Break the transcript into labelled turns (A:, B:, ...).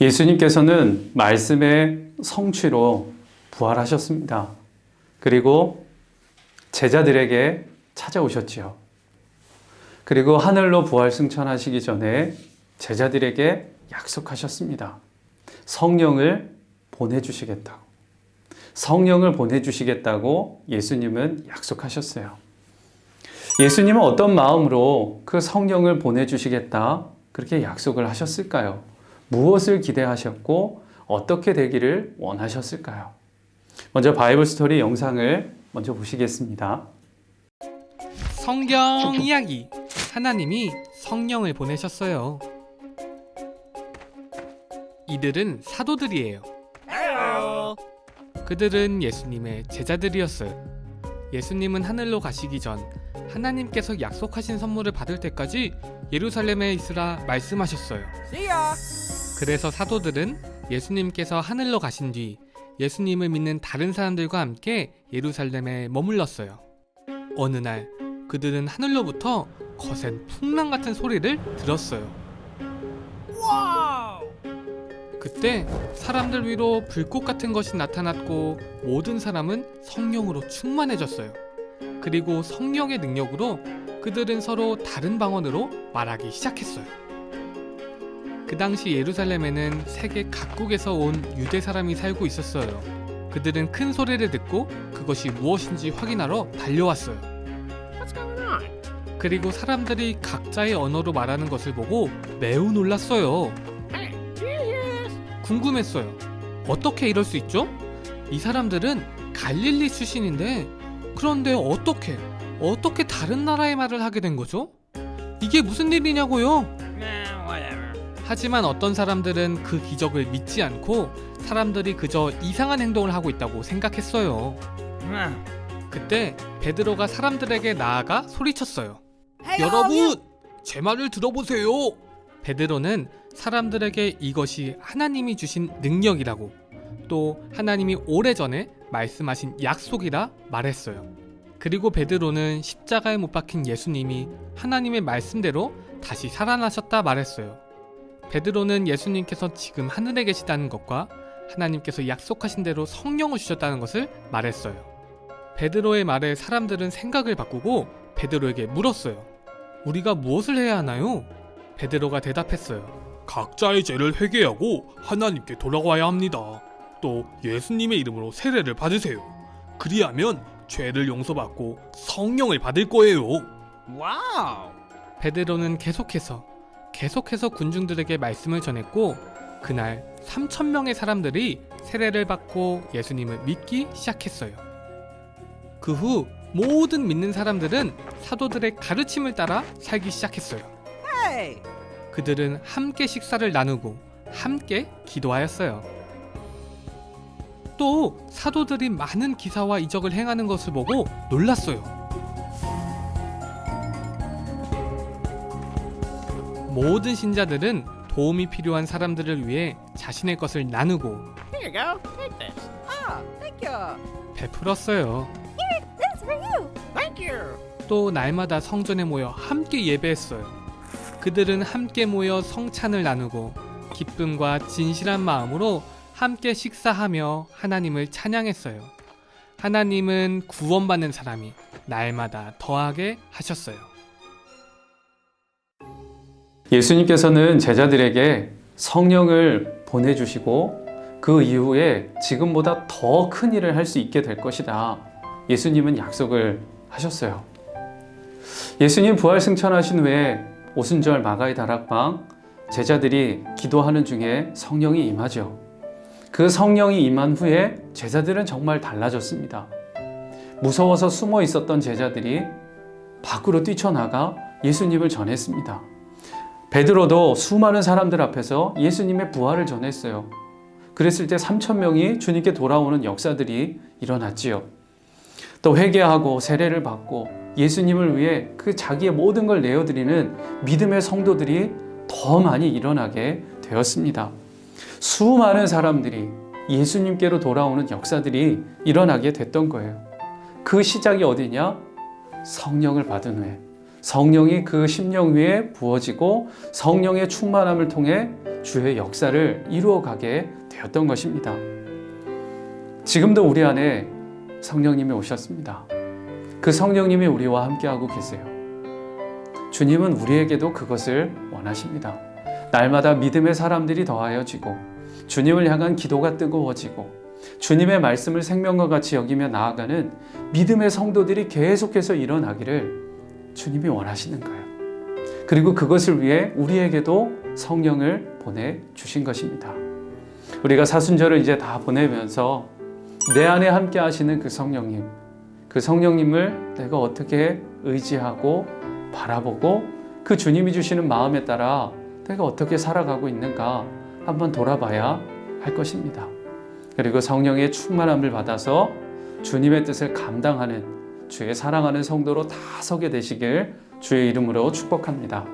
A: 예수님께서는 말씀의 성취로 부활하셨습니다. 그리고 제자들에게 찾아오셨지요. 그리고 하늘로 부활 승천하시기 전에 제자들에게 약속하셨습니다. 성령을 보내주시겠다고. 성령을 보내주시겠다고 예수님은 약속하셨어요. 예수님은 어떤 마음으로 그 성령을 보내주시겠다 그렇게 약속을 하셨을까요? 무엇을 기대하셨고 어떻게 되기를 원하셨을까요? 먼저 바이블 스토리 영상을 먼저 보시겠습니다.
B: 성경 이야기. 하나님이 성령을 보내셨어요. 이들은 사도들이에요. 그들은 예수님의 제자들이었어요. 예수님은 하늘로 가시기 전 하나님께서 약속하신 선물을 받을 때까지 예루살렘에 있으라 말씀하셨어요. 그래서 사도들은 예수님께서 하늘로 가신 뒤 예수님을 믿는 다른 사람들과 함께 예루살렘에 머물렀어요. 어느 날 그들은 하늘로부터 거센 풍랑 같은 소리를 들었어요. 그때 사람들 위로 불꽃 같은 것이 나타났고 모든 사람은 성령으로 충만해졌어요. 그리고 성령의 능력으로 그들은 서로 다른 방언으로 말하기 시작했어요. 그 당시 예루살렘에는 세계 각국에서 온 유대 사람이 살고 있었어요. 그들은 큰 소리를 듣고 그것이 무엇인지 확인하러 달려왔어요. 그리고 사람들이 각자의 언어로 말하는 것을 보고 매우 놀랐어요. 궁금했어요. 어떻게 이럴 수 있죠? 이 사람들은 갈릴리 출신인데 그런데 어떻게 다른 나라의 말을 하게 된 거죠? 이게 무슨 일이냐고요? 하지만 어떤 사람들은 그 기적을 믿지 않고 사람들이 그저 이상한 행동을 하고 있다고 생각했어요. 그때 베드로가 사람들에게 나아가 소리쳤어요. 여러분, 제 말을 들어보세요. 베드로는 사람들에게 이것이 하나님이 주신 능력이라고 또 하나님이 오래전에 말씀하신 약속이라 말했어요. 그리고 베드로는 십자가에 못 박힌 예수님이 하나님의 말씀대로 다시 살아나셨다 말했어요. 베드로는 예수님께서 지금 하늘에 계시다는 것과 하나님께서 약속하신 대로 성령을 주셨다는 것을 말했어요. 베드로의 말에 사람들은 생각을 바꾸고 베드로에게 물었어요. 우리가 무엇을 해야 하나요? 베드로가 대답했어요. 각자의 죄를 회개하고 하나님께 돌아와야 합니다. 또 예수님의 이름으로 세례를 받으세요. 그리하면 죄를 용서받고 성령을 받을 거예요. 와우! 베드로는 계속해서 군중들에게 말씀을 전했고 그날 3,000명의 사람들이 세례를 받고 예수님을 믿기 시작했어요. 그 후 모든 믿는 사람들은 사도들의 가르침을 따라 살기 시작했어요. 그들은 함께 식사를 나누고 함께 기도하였어요. 또 사도들이 많은 기사와 이적을 행하는 것을 보고 놀랐어요. 모든 신자들은 도움이 필요한 사람들을 위해 자신의 것을 나누고 베풀었어요. 또 날마다 성전에 모여 함께 예배했어요. 그들은 함께 모여 성찬을 나누고 기쁨과 진실한 마음으로 함께 식사하며 하나님을 찬양했어요. 하나님은 구원받는 사람이 날마다 더하게 하셨어요.
A: 예수님께서는 제자들에게 성령을 보내주시고 그 이후에 지금보다 더 큰 일을 할 수 있게 될 것이다. 예수님은 약속을 하셨어요. 예수님 부활 승천하신 후에 오순절 마가의 다락방 제자들이 기도하는 중에 성령이 임하죠. 그 성령이 임한 후에 제자들은 정말 달라졌습니다. 무서워서 숨어 있었던 제자들이 밖으로 뛰쳐나가 예수님을 전했습니다. 베드로도 수많은 사람들 앞에서 예수님의 부활을 전했어요. 그랬을 때 3,000명이 주님께 돌아오는 역사들이 일어났지요. 또 회개하고 세례를 받고 예수님을 위해 그 자기의 모든 걸 내어드리는 믿음의 성도들이 더 많이 일어나게 되었습니다. 수많은 사람들이 예수님께로 돌아오는 역사들이 일어나게 됐던 거예요. 그 시작이 어디냐? 성령을 받은 후에, 성령이 그 심령 위에 부어지고 성령의 충만함을 통해 주의 역사를 이루어가게 되었던 것입니다. 지금도 우리 안에 성령님이 오셨습니다. 그 성령님이 우리와 함께하고 계세요. 주님은 우리에게도 그것을 원하십니다. 날마다 믿음의 사람들이 더하여지고 주님을 향한 기도가 뜨거워지고 주님의 말씀을 생명과 같이 여기며 나아가는 믿음의 성도들이 계속해서 일어나기를 주님이 원하시는 거예요. 그리고 그것을 위해 우리에게도 성령을 보내주신 것입니다. 우리가 사순절을 이제 다 보내면서 내 안에 함께 하시는 그 성령님을 내가 어떻게 의지하고 바라보고 그 주님이 주시는 마음에 따라 내가 어떻게 살아가고 있는가 한번 돌아봐야 할 것입니다. 그리고 성령의 충만함을 받아서 주님의 뜻을 감당하는 주의 사랑하는 성도로 다 서게 되시길 주의 이름으로 축복합니다.